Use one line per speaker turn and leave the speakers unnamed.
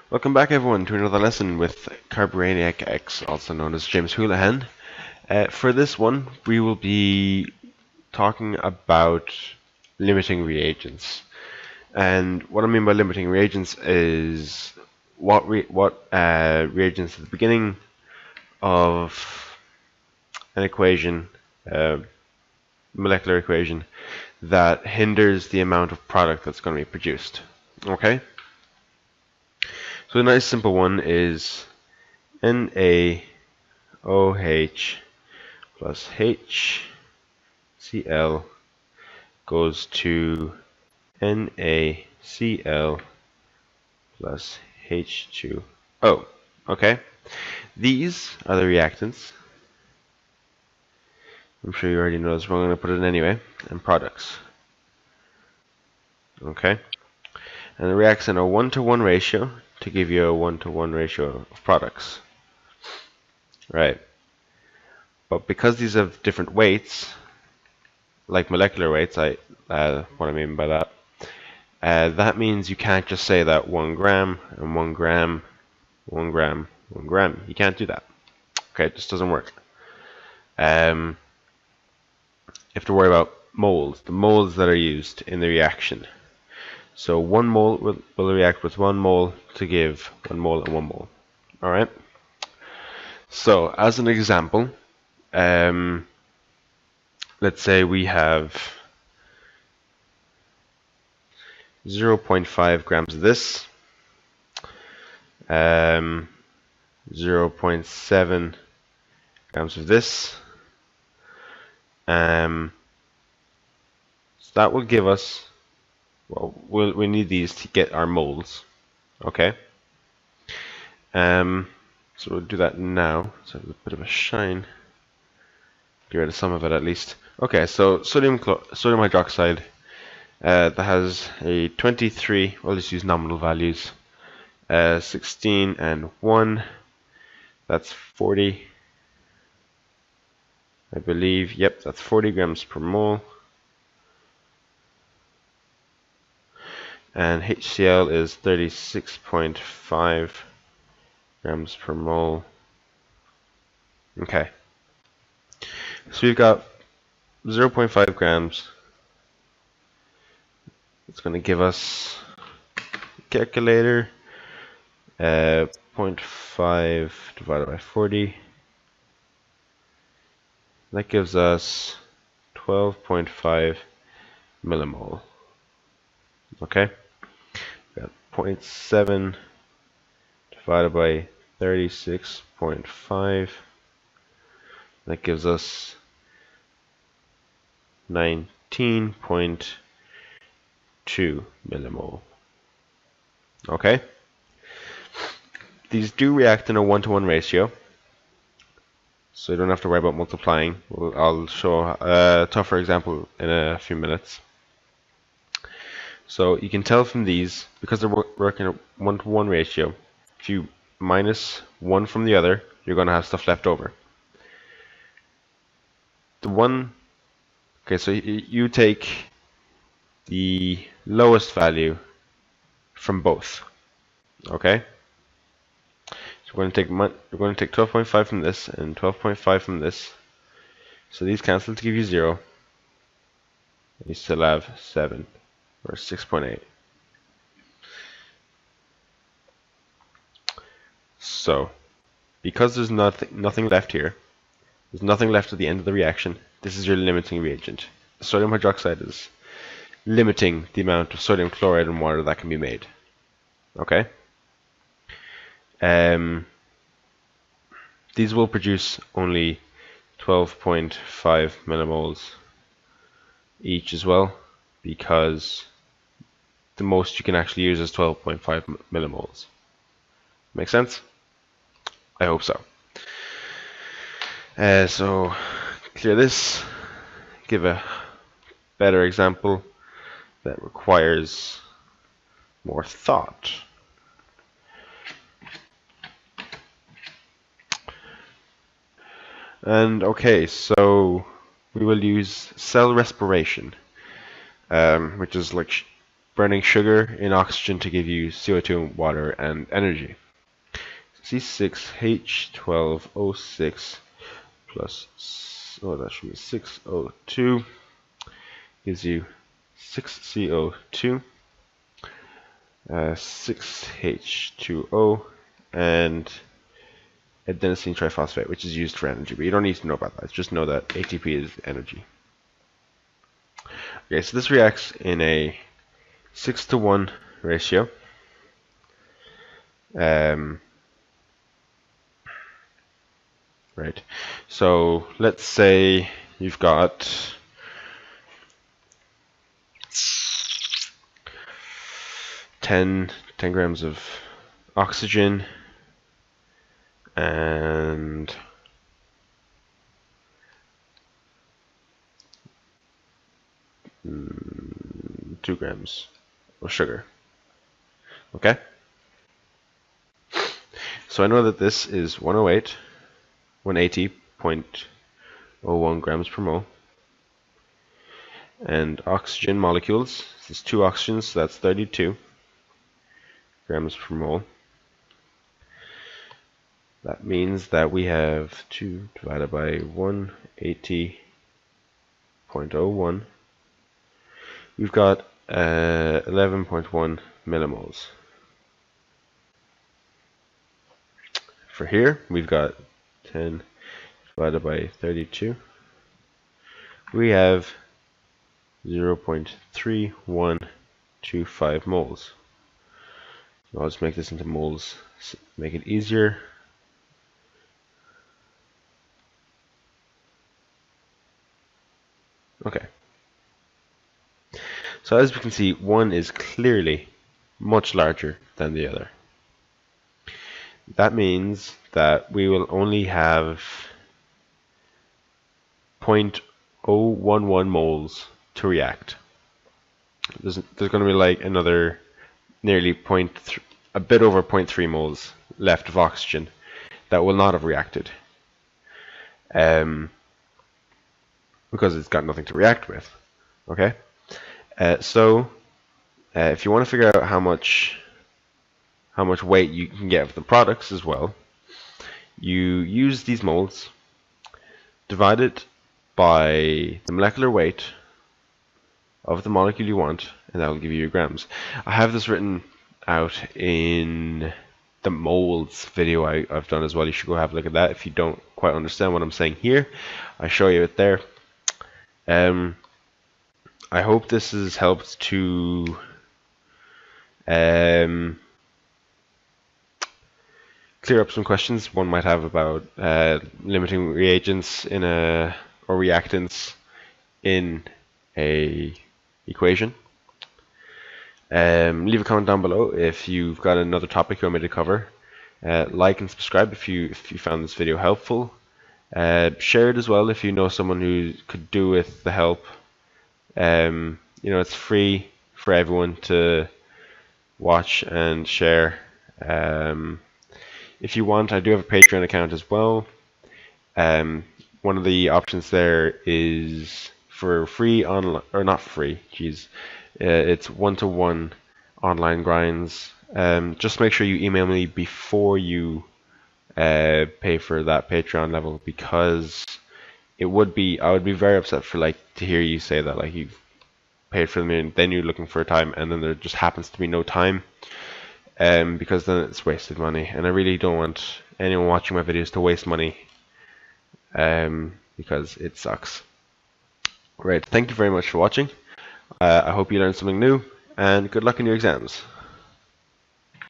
Welcome back everyone to another lesson with Carburaniac X, also known as James Houlihan. For this one, we will be talking about limiting reagents. And what I mean by limiting reagents is what reagents at the beginning of an equation, molecular equation, that hinders the amount of product that's going to be produced. Okay? So a nice simple one is NaOH plus HCl goes to NaCl plus H2O. Okay? These are the reactants. I'm sure you already know this, but I'm going to put it in anyway. And products. Okay? And the reacts in a 1-to-1 ratio to give you a 1-to-1 ratio of products. Right. But because these have different weights, like molecular weights, what I mean by that, that means you can't just say that 1 gram and 1 gram, 1 gram, 1 gram. You can't do that. Okay, it just doesn't work. You have to worry about moles, the moles that are used in the reaction. So 1 mole will react with 1 mole to give 1 mole and 1 mole. Alright? So, as an example, let's say we have 0.5 grams of this, 0.7 grams of this, so that will give us, well, we need these to get our moles, okay? So we'll do that now, so a bit of a shine, get rid of some of it at least. Okay, so sodium hydroxide, that has a 23, we'll just use nominal values, 16 and 1, that's 40, I believe, yep, that's 40 grams per mole. And HCl is 36.5 grams per mole. Okay. So we've got 0.5 grams. It's going to give us, calculator, 0.5 divided by 40. That gives us 12.5 millimole. Okay? We got 0.7 divided by 36.5. That gives us 19.2 millimole. Okay? These do react in a 1-to-1 ratio, so you don't have to worry about multiplying. I'll show a tougher example in a few minutes. So you can tell from these, because they're working a 1-to-1 ratio, if you minus one from the other, you're going to have stuff left over. Okay, so you take the lowest value from both. Okay? So we're going to take 12.5 from this and 12.5 from this. So these cancel to give you 0. You still have 7 or 6.8. So because there's nothing left here, there's nothing left at the end of the reaction, this is your limiting reagent. Sodium hydroxide is limiting the amount of sodium chloride and water that can be made. Okay? These will produce only 12.5 millimoles each as well, because the most you can actually use is 12.5 millimoles. Make sense? I hope so. So clear this, give a better example that requires more thought. And okay, so we will use cell respiration, which is like burning sugar in oxygen to give you CO2, water, and energy. C6H12O6 plus, that should be 6O2 gives you 6CO2, 6H2O, and adenosine triphosphate, which is used for energy. But you don't need to know about that. Just know that ATP is energy. Okay, so this reacts in a 6-to-1 ratio. Right. So let's say you've got 10 grams of oxygen and 2 grams of sugar. Okay? So I know that this is 180.01 grams per mole. And oxygen molecules, this is 2 oxygens, so that's 32 grams per mole. That means that we have 2 divided by 180.01. We've got 11.1 millimoles. For here, we've got 10 divided by 32. We have 0.3125 moles. So I'll just make this into moles, make it easier. Okay. So as we can see, one is clearly much larger than the other. That means that we will only have 0.011 moles to react. There's going to be like another nearly a bit over 0.3 moles left of oxygen that will not have reacted. Because it's got nothing to react with. Okay? So if you want to figure out how much weight you can get of the products as well, you use these moles, divide it by the molecular weight of the molecule you want, and that will give you your grams. I have this written out in the moles video I've done as well. You should go have a look at that if you don't quite understand what I'm saying here. I show you it there. I hope this has helped to clear up some questions one might have about limiting reagents in or reactants in a equation. Leave a comment down below if you've got another topic you want me to cover. Like and subscribe if you found this video helpful. Share it as well if you know someone who could do with the help. You know, it's free for everyone to watch and share. If you want, I do have a Patreon account as well. One of the options there is for free online, or not free, geez. It's 1-to-1 online grinds. Just make sure you email me before you pay for that Patreon level, because I would be very upset for to hear you say that you've paid for them and then you're looking for a time and then there just happens to be no time, because then it's wasted money, and I really don't want anyone watching my videos to waste money, because it sucks. Right, thank you very much for watching. I hope you learned something new, and good luck in your exams.